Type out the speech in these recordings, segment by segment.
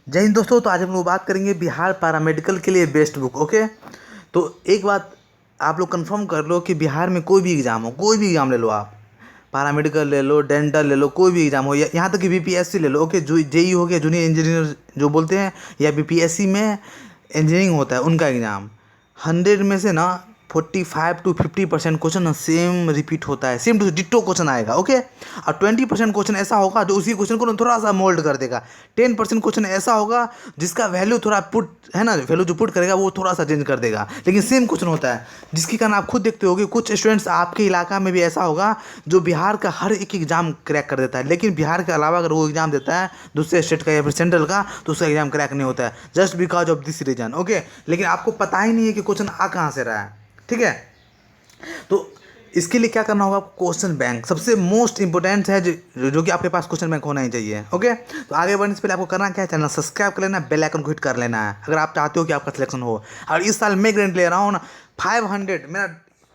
जय हिंद दोस्तों। तो आज हम लोग बात करेंगे बिहार पैरामेडिकल के लिए बेस्ट बुक। ओके, तो एक बात आप लोग कंफर्म कर लो कि बिहार में कोई भी एग्ज़ाम हो, कोई भी एग्ज़ाम ले लो आप, पैरामेडिकल ले लो, डेंटल ले लो, कोई भी एग्ज़ाम हो, या यहाँ तक कि बीपीएससी ले लो। ओके, जो जेई हो गया, जूनियर इंजीनियर जो बोलते हैं, या बीपीएससी में इंजीनियरिंग होता है उनका एग्ज़ाम, 100 में से ना 45 to 50% क्वेश्चन सेम रिपीट होता है, सेम टू डिट्टो क्वेश्चन आएगा। ओके, और 20% क्वेश्चन ऐसा होगा जो उसी क्वेश्चन को ना थोड़ा सा मोल्ड कर देगा। 10% क्वेश्चन ऐसा होगा जिसका वैल्यू थोड़ा पुट है ना, वैल्यू जो पुट करेगा वो थोड़ा सा चेंज कर देगा, लेकिन सेम क्वेश्चन होता है। जिसके कारण आप खुद देखते होगे कुछ स्टूडेंट्स आपके इलाका में भी ऐसा होगा जो बिहार का हर एक एग्जाम क्रैक कर देता है, लेकिन बिहार के अलावा अगर वो एग्जाम देता है दूसरे स्टेट का या फिर सेंट्रल का, तो उसका एग्जाम क्रैक नहीं होता है, just because of this reason. Okay, लेकिन आपको पता ही नहीं है कि क्वेश्चन आ कहाँ से रहा है। ठीक है, तो इसके लिए क्या करना होगा आपको, क्वेश्चन बैंक सबसे मोस्ट इंपॉर्टेंट है, जो कि आपके पास क्वेश्चन बैंक होना ही चाहिए। ओके, तो आगे बढ़ने से पहले आपको करना क्या है, चैनल सब्सक्राइब कर लेना, बेल आइकन को हिट कर लेना है अगर आप चाहते हो कि आपका सिलेक्शन हो। और इस साल मैं गारंटी ले रहा हूँ ना, 500 मेरा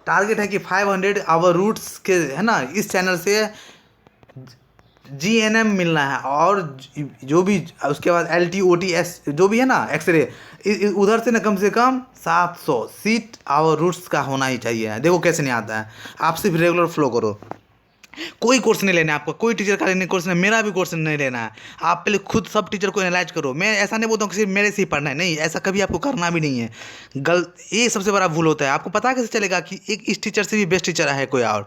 टारगेट है कि 500 आवर रूट्स के है ना, इस चैनल से जीएनएम मिलना है, और जो भी उसके बाद LTOTS जो भी है ना, एक्सरे, उधर से ना कम से कम 700 सीट आवर रूट्स का होना ही चाहिए। देखो कैसे नहीं आता है, आप सिर्फ रेगुलर फ्लो करो, कोई कोर्स नहीं लेना है आपको, कोई टीचर का लेने कोर्स नहीं, मेरा भी कोर्स नहीं लेना है। आप पहले खुद सब टीचर को एनालाइज करो। मैं ऐसा नहीं बोलता हूँ कि सिर्फ मेरे से ही पढ़ना है, नहीं, ऐसा कभी आपको करना भी नहीं है। ये सबसे बड़ा भूल होता है। आपको पता कैसे चलेगा कि एक इस टीचर से भी बेस्ट टीचर है कोई और?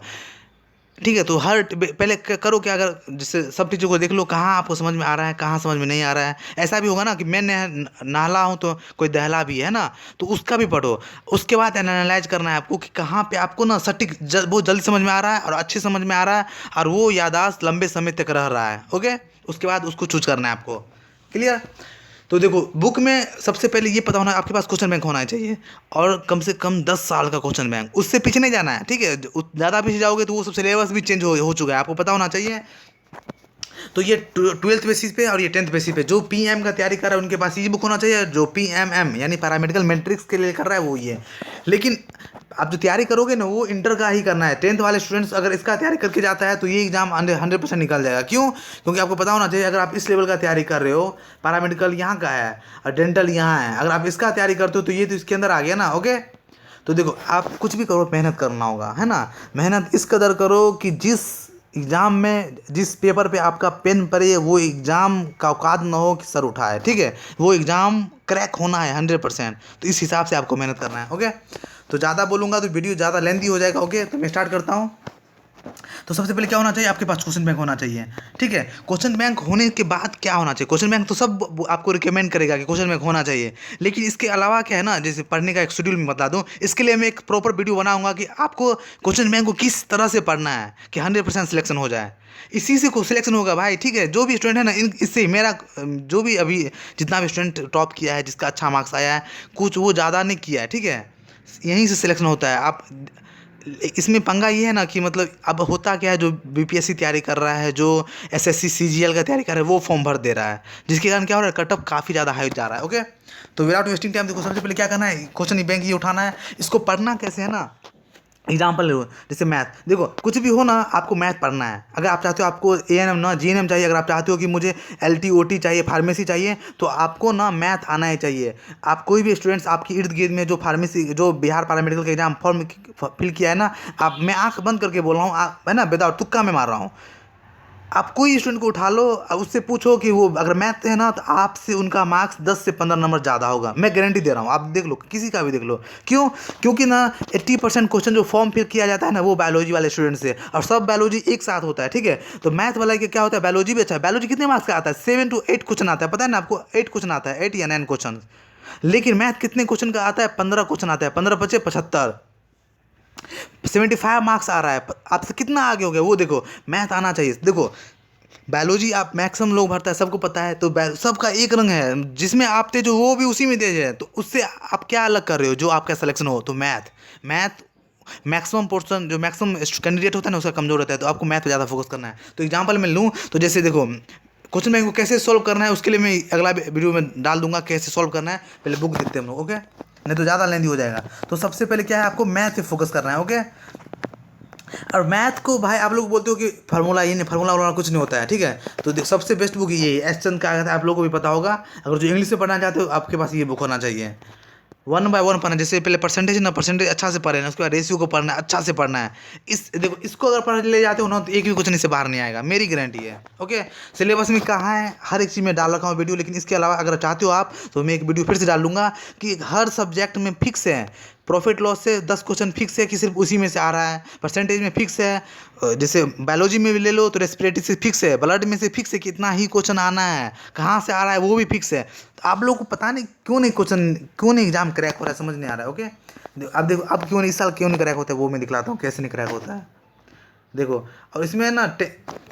ठीक है, तो पहले करो क्या, अगर जैसे सब चीज़ों को देख लो, कहाँ आपको समझ में आ रहा है, कहाँ समझ में नहीं आ रहा है। ऐसा भी होगा ना कि मैं नाला हूँ तो कोई दहला भी है ना, तो उसका भी पढ़ो। उसके बाद एनालाइज करना है आपको कि कहाँ पे आपको ना सटीक बहुत जल्दी समझ में आ रहा है और अच्छे समझ में आ रहा है, और वो याददाश्त लंबे समय तक रह रहा है। ओके, उसके बाद उसको चूज करना है आपको। क्लियर? तो देखो, बुक में सबसे पहले ये पता होना आपके पास क्वेश्चन बैंक होना चाहिए, और कम से कम 10 साल का क्वेश्चन बैंक, उससे पीछे नहीं जाना है। ठीक है, ज़्यादा पीछे जाओगे तो वो सब सिलेबस भी चेंज हो चुका है, आपको पता होना चाहिए। तो ये 12th बेसिस पे और ये 10th बेसिस पे जो पीएम का तैयारी कर रहा है उनके पास ये बुक होना चाहिए। जो PMM यानी पैरामेडिकल मैट्रिक्स के लिए कर रहा है वो ये। लेकिन आप जो तैयारी करोगे ना वो इंटर का ही करना है। 10th वाले स्टूडेंट्स अगर इसका तैयारी करके जाता है तो ये एग्जाम 100% निकल जाएगा। क्यों? क्योंकि आपको पता होना चाहिए, अगर आप इस लेवल का तैयारी कर रहे हो, पैरामेडिकल यहाँ का है और डेंटल यहाँ है, अगर आप इसका तैयारी करते हो तो ये तो इसके अंदर आ गया ना। ओके, तो देखो, आप कुछ भी करो मेहनत करना होगा, है ना। मेहनत इस कदर करो कि जिस एग्ज़ाम में जिस पेपर पे आपका पेन पड़े वो एग्ज़ाम का औकात ना हो कि सर उठाए। ठीक है, वो एग्ज़ाम क्रैक होना है 100%, तो इस हिसाब से आपको मेहनत करना है। ओके, तो ज़्यादा बोलूँगा तो वीडियो ज़्यादा लेंथी हो जाएगा। ओके, तो मैं स्टार्ट करता हूँ। तो सबसे पहले क्या होना चाहिए, आपके पास क्वेश्चन बैंक होना चाहिए। ठीक है, क्वेश्चन बैंक होने के बाद क्या होना चाहिए, क्वेश्चन बैंक तो सब आपको रिकमेंड करेगा कि क्वेश्चन बैंक होना चाहिए, लेकिन इसके अलावा क्या है ना, जैसे पढ़ने का एक शेड्यूल मैं बता दूं, इसके लिए मैं एक प्रॉपर वीडियो बनाऊंगा कि आपको क्वेश्चन बैंक को किस तरह से पढ़ना है कि 100% सिलेक्शन हो जाए। इसी से को सिलेक्शन होगा भाई। ठीक है, जो भी स्टूडेंट है ना, इससे मेरा जो भी अभी जितना भी स्टूडेंट टॉप किया है, जिसका अच्छा मार्क्स आया है, कुछ वो ज़्यादा नहीं किया है। ठीक है, यहीं से सिलेक्शन होता है। आप इसमें पंगा ये है ना कि मतलब अब होता क्या है, जो बीपीएससी तैयारी कर रहा है, जो एसएससी सीजीएल का तैयारी कर रहा है, वो फॉर्म भर दे रहा है, जिसके कारण क्या हो रहा है, कट ऑफ काफ़ी ज़्यादा हाई जा रहा है। ओके, तो विदाउट वेस्टिंग टाइम देखो, सबसे पहले क्या करना है, क्वेश्चन बैंक ये उठाना है। इसको पढ़ना कैसे है ना, एग्जाम्पल लो, जैसे मैथ। देखो, कुछ भी हो ना, आपको मैथ पढ़ना है। अगर आप चाहते हो आपको एएनएम ना जीएनएम चाहिए, अगर आप चाहते हो कि मुझे एलटीओटी चाहिए, फार्मेसी चाहिए, तो आपको ना मैथ आना ही चाहिए। आप कोई भी स्टूडेंट्स आपकी इर्द गिर्द में जो फार्मेसी, जो बिहार पैरामेडिकल का एग्जाम फॉर्म फिल किया है ना, आप, मैं आंख बंद करके बोल रहा हूँ, आप है ना, विदाउट तुक्का में मार रहा हूँ, आप कोई स्टूडेंट को उठा लो और उससे पूछो कि वो अगर मैथ है ना, तो आपसे उनका मार्क्स 10 से 15 नंबर ज़्यादा होगा, मैं गारंटी दे रहा हूँ। आप देख लो, किसी का भी देख लो। क्यों? क्योंकि ना 80% क्वेश्चन जो फॉर्म फिल किया जाता है ना, वो बायोलॉजी वाले स्टूडेंट से, और सब बायोलॉजी एक साथ होता है। ठीक है, तो मैथ वाला के क्या होता है, बायोलॉजी भी अच्छा है। बायोलॉजी कितने मार्क्स का आता है, 7 to 8 क्वेश्चन आता है, पता है ना आपको, 8 क्वेश्चन आता है, 8 या 9 क्वेश्चन। लेकिन मैथ कितने क्वेश्चन का आता है, 15 क्वेश्चन आता है, 15 बचे 75, 75 मार्क्स आ रहा है। आपसे कितना आगे हो गया वो देखो। मैथ आना चाहिए। देखो, बायोलॉजी आप मैक्सिमम लोग भरता है, सबको पता है, तो सबका एक रंग है, जिसमें आप तेज हो वो भी उसी में तेज है, तो उससे आप क्या अलग कर रहे हो जो आपका सिलेक्शन हो। तो मैथ मैक्सिमम पोर्सन, जो मैक्सिमम कैंडिडेट होता है ना, उसका कमजोर होता है, तो आपको मैथ पे ज़्यादा फोकस करना है। तो एग्जांपल मैं लूँ तो जैसे देखो, क्वेश्चन बैंक को कैसे सॉल्व करना है उसके लिए मैं अगला वीडियो में डाल दूंगा कैसे सॉल्व करना है। पहले बुक देखते हैं हम लोग। ओके, नहीं तो ज़्यादा लेंदी हो जाएगा। तो सबसे पहले क्या है, आपको मैथ पे फोकस करना है। ओके, और मैथ को भाई आप लोग बोलते हो कि फार्मूला ये नहीं, फार्मूला वाला कुछ नहीं होता है, ठीक है। तो सबसे बेस्ट बुक ये है, एस चंद का आता है, आप लोगों को भी पता होगा। अगर जो इंग्लिश में पढ़ना चाहते हो आपके पास ये बुक होना चाहिए। 1/1 पढ़ना है, जैसे पहले परसेंटेज ना, परसेंटेज अच्छा से पढ़े ना, उसके बाद रेशियो को पढ़ना है, अच्छा से पढ़ना है। इस देखो इसको अगर पढ़ ले जाते हो ना तो एक भी क्वेश्चन इससे बाहर नहीं आएगा, मेरी गारंटी है। ओके, सिलेबस में कहाँ है हर एक चीज़ में डाल रखा हूँ वीडियो, लेकिन इसके अलावा अगर चाहते हो आप तो मैं एक वीडियो फिर से डाल लूँगा कि हर सब्जेक्ट में फिक्स है। प्रॉफिट लॉस से 10 क्वेश्चन फिक्स है कि सिर्फ उसी में से आ रहा है, परसेंटेज में फिक्स है, जैसे बायोलॉजी में भी ले लो तो रेस्पिरेटरी से फिक्स है, ब्लड में से फिक्स है कि इतना ही क्वेश्चन आना है, कहाँ से आ रहा है वो भी फिक्स है। तो आप लोगों को पता नहीं क्यों नहीं क्वेश्चन, क्यों नहीं एग्जाम क्रैक हो रहा है, समझ नहीं आ रहा है। ओके, अब देखो अब क्यों नहीं, इस साल क्यों नहीं क्रैक होता है वो मैं दिखलाता हूँ कैसे नहीं क्रैक होता है। देखो, और इसमें ना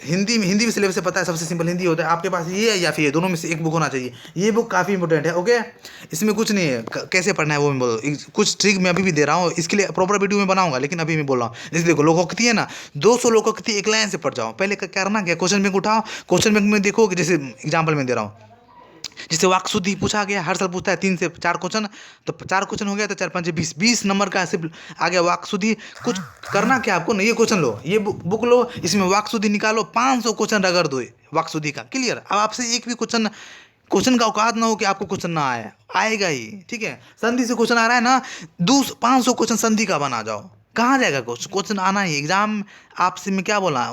हिंदी भी सिलेबस से पता है, सबसे सिंपल हिंदी होता है। आपके पास ये है या फिर ये, दोनों में से एक बुक होना चाहिए। ये बुक काफ़ी इंपॉर्टेंट है। ओके, इसमें कुछ नहीं है, कैसे पढ़ना है वो मैं बोल रहा हूँ, कुछ ट्रिक मैं अभी भी दे रहा हूँ, इसके लिए प्रॉपर वीडियो में बनाऊंगा, लेकिन अभी मैं बोल रहा हूँ। जैसे देखो लोकोक्ति है ना, 200 लोकोक्ति एक लाइन से पढ़ जाओ। पहले क्या करना, क्या क्वेश्चन बैंक उठाओ, क्वेश्चन बैंक में देखो कि जैसे एग्जाम्पल में दे रहा हूँ, जिससे वाक्शुद्धि पूछा गया, हर साल पूछता है 3 से 4 क्वेश्चन, तो 4 क्वेश्चन हो गया तो 4 5 20 नंबर का सिर्फ आ गया वाक्शुद्धि। कुछ करना क्या आपको नहीं, ये क्वेश्चन लो, ये बुक लो, इसमें वाक्शुद्धि निकालो, 500 क्वेश्चन रगड़ दो वाक्शुद्धि का, क्लियर। अब आपसे एक भी क्वेश्चन का औकात ना हो कि आपको क्वेश्चन ना आए, आएगा ही, ठीक है। संधि से क्वेश्चन आ रहा है ना, 500 क्वेश्चन संधि का बना जाओ, कहाँ जाएगा क्वेश्चन आना ही। एग्जाम आपसे मैं क्या बोला,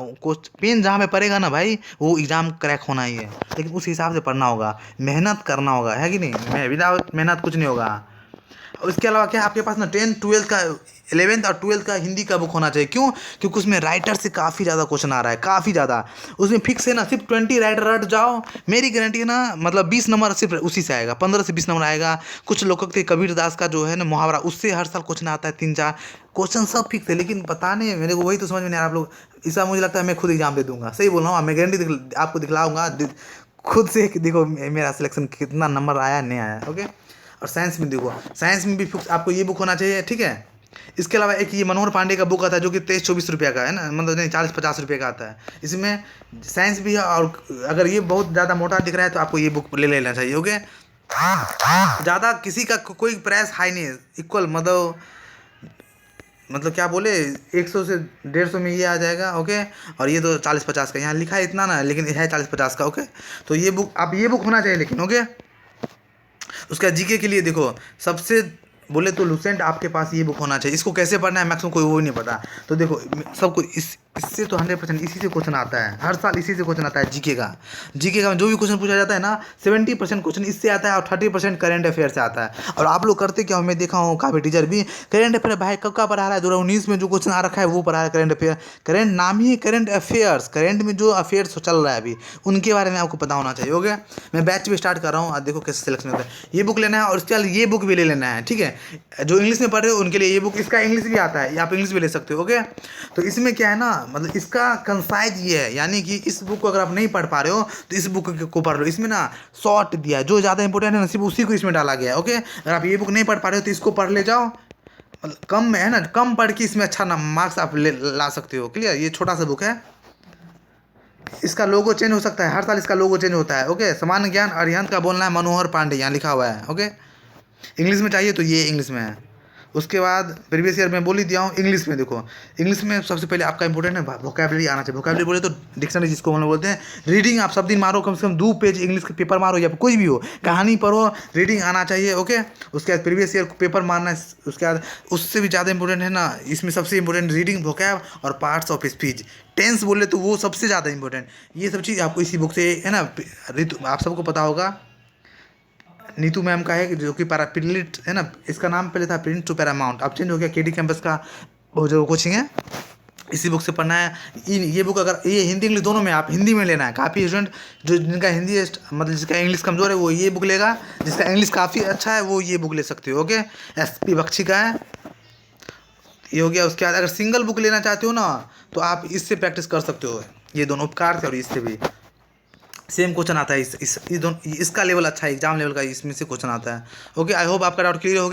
पेन जहाँ पे पड़ेगा ना भाई वो एग्जाम क्रैक होना ही है, लेकिन उस हिसाब से पढ़ना होगा, मेहनत करना होगा, है कि नहीं। विदाउट मेहनत कुछ नहीं होगा। और इसके अलावा क्या आपके पास ना 10 12 का 11th और 12th का हिंदी का बुक होना चाहिए। क्यों? क्योंकि उसमें राइटर से काफ़ी ज़्यादा क्वेश्चन आ रहा है, काफ़ी ज़्यादा। उसमें फिक्स है ना, सिर्फ 20 राइटर रट जाओ, मेरी गारंटी है ना, मतलब 20 नंबर सिर्फ उसी से आएगा, 15 से 20 नंबर आएगा। कुछ लोग के कबीर दास का जो है ना मुहावरा, उससे हर साल क्वेश्चन आता है, 3-4 क्वेश्चन सब फिक्स है। लेकिन पता नहीं मेरे को, वही तो समझ में नहीं आ रहा आप लोग। ऐसा मुझे लगता है मैं खुद एग्जाम दे दूंगा, सही बोल रहा हूँ, मैं गारंटी आपको दिखलाऊंगा खुद से कि देखो मेरा सिलेक्शन कितना नंबर आया नहीं आया। ओके, और साइंस में देखो, साइंस में भी फिक्स आपको ये बुक होना चाहिए, ठीक है। इसके अलावा एक ये मनोहर पांडे का बुक आता है जो कि 23-24 रुपये का है ना, मतलब नहीं 40-50 रुपये का आता है। इसमें साइंस भी है, और अगर ये बहुत ज़्यादा मोटा दिख रहा है तो आपको ये बुक ले लेना चाहिए। ओके, ज़्यादा किसी का कोई प्राइस हाई नहीं है, इक्वल, मतलब क्या बोले, 100 से 150 में ये आ जाएगा। ओके, और ये तो 40-50 का, यहाँ लिखा है इतना ना, लेकिन है 40-50 का। ओके, तो ये बुक आप, ये बुक होना चाहिए लेकिन। ओके, उसका जीके के लिए देखो, सबसे बोले तो लुसेंट आपके पास ये बुक होना चाहिए। इसको कैसे पढ़ना है मैक्सिमम कोई वो नहीं पता। तो देखो सबको इससे तो 100% इसी से क्वेश्चन आता है, हर साल इसी से क्वेश्चन आता है जीके का। जीके का जो भी क्वेश्चन पूछा जाता है ना, 70% क्वेश्चन इससे आता है और 30% करंट अफेयर से आता है। और आप लोग करते क्या हो, मैं देखा हूँ काफ़ी टीचर भी करंट अफेयर भाई कब का पढ़ा रहा है, 2019 में जो क्वेश्चन आ रखा है वो पढ़ा रहा है करंट अफेयर। करंट नाम ही करंट अफेयर्स, करंट में जो अफेयर्स चल रहा है अभी उनके बारे में आपको पता होना चाहिए। ओके, मैं बैच भी स्टार्ट कर रहा हूँ, आज देखो कैसे सिलेक्शन होता है। ये बुक लेना है और उसके बाद ये बुक भी ले लेना है, ठीक है। जो इंग्लिश में पढ़ रहे हो उनके लिए ये बुक, इसका इंग्लिश भी आता है, आप इंग्लिश भी ले सकते हो। ओके, तो इसमें क्या है ना, मतलब इसका कंसाइज ये है, यानी कि इस बुक को अगर आप नहीं पढ़ पा रहे हो तो इस बुक को पढ़ लो। इसमें ना शॉर्ट दिया है, जो ज़्यादा इंपॉर्टेंट है ना सिर्फ उसी को इसमें डाला गया है। ओके, अगर आप ये बुक नहीं पढ़ पा रहे हो तो इसको पढ़ ले जाओ, मतलब कम में है ना, कम पढ़ के इसमें अच्छा ना मार्क्स आप ला सकते हो। क्लियर, ये छोटा सा बुक है, इसका लोगो चेंज हो सकता है, हर साल इसका लोगो चेंज होता है। ओके, सामान्य ज्ञान अरिहंत का बोलना है मनोहर पांडे, यहाँ लिखा हुआ है। ओके, इंग्लिश में चाहिए तो ये इंग्लिश में है। उसके बाद प्रीवियस ईयर में बोल ही दिया हूँ। इंग्लिश में देखो, इंग्लिश में सबसे पहले आपका इंपॉर्टेंट है वोकैबलरी आना चाहिए। वोकैबलरी बोले तो डिक्शनरी जिसको हम लोग बोलते हैं। रीडिंग आप सब दिन मारो, कम से कम 2 पेज इंग्लिश के पेपर मारो, या कोई भी हो, कहानी पढ़ो, रीडिंग आना चाहिए। ओके, उसके बाद प्रीवियस ईयर पेपर मारना है। उसके बाद उससे भी ज़्यादा इंपॉर्टेंट है ना, इसमें सबसे इंपॉर्टेंट रीडिंग, वोकैब और पार्ट्स ऑफ स्पीच। टेंस बोले तो वो सबसे ज़्यादा इंपॉर्टेंट। ये सब चीज़ आपको इसी बुक से है ना। ऋतु आप सबको पता होगा, नीतू मैम का है जो कि पैरापिलिट है ना, इसका नाम पहले था प्रिंट टू पैरामाउंट, अब चेंज हो गया केडी कैंपस का वो जो कोचिंग है, इसी बुक से पढ़ना है। ये बुक अगर ये हिंदी इंग्लिश दोनों में, आप हिंदी में लेना है। काफ़ी स्टूडेंट जो जिनका हिंदी मतलब जिसका इंग्लिश कमज़ोर है वो ये बुक लेगा, जिसका इंग्लिश काफ़ी अच्छा है वो ये बुक ले सकते हो। ओके, SP बख्शी का है, ये हो गया। उसके बाद अगर सिंगल बुक लेना चाहते हो ना तो आप इससे प्रैक्टिस कर सकते हो, ये दोनों उपकार से और इससे भी। सेम क्वेश्चन आता है। इस दोनों इसका लेवल अच्छा है, एग्जाम लेवल का इसमें से क्वेश्चन आता है। ओके, आई होप आपका डाउट क्लियर हो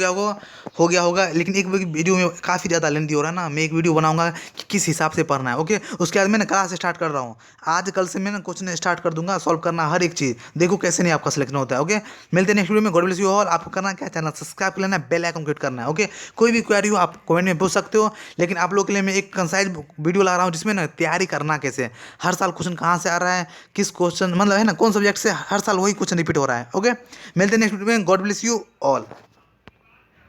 गया होगा। लेकिन एक वीडियो में काफ़ी ज़्यादा लेंथी हो रहा है ना, मैं एक वीडियो बनाऊंगा कि किस हिसाब से पढ़ना है। ओके, उसके बाद मैं ना क्लास स्टार्ट कर रहा हूँ, आज कल से मैं ना क्वेश्चन स्टार्ट कर दूंगा सॉल्व करना हर एक चीज़। देखो कैसे नहीं आपका सिलेक्शन होता है। ओके, मिलते हैं नेक्स्ट वीडियो में। God bless you all. आपको करना क्या, चैनल सब्सक्राइब कर लेना, बेल आइकन क्लिक करना है। ओके, कोई भी क्वेरी हो आप कमेंट में पूछ सकते हो, लेकिन आप लोग के लिए मैं एक कंसाइज वीडियो ला रहा हूँ जिसमें ना तैयारी करना कैसे, हर साल क्वेश्चन कहाँ से आ रहा है, किस क्वेश्चन मतलब है ना, कौन सब्जेक्ट से हर साल वही क्वेश्चन रिपीट हो रहा है। ओके, मिलते हैं नेक्स्ट वीडियो में। God bless you all.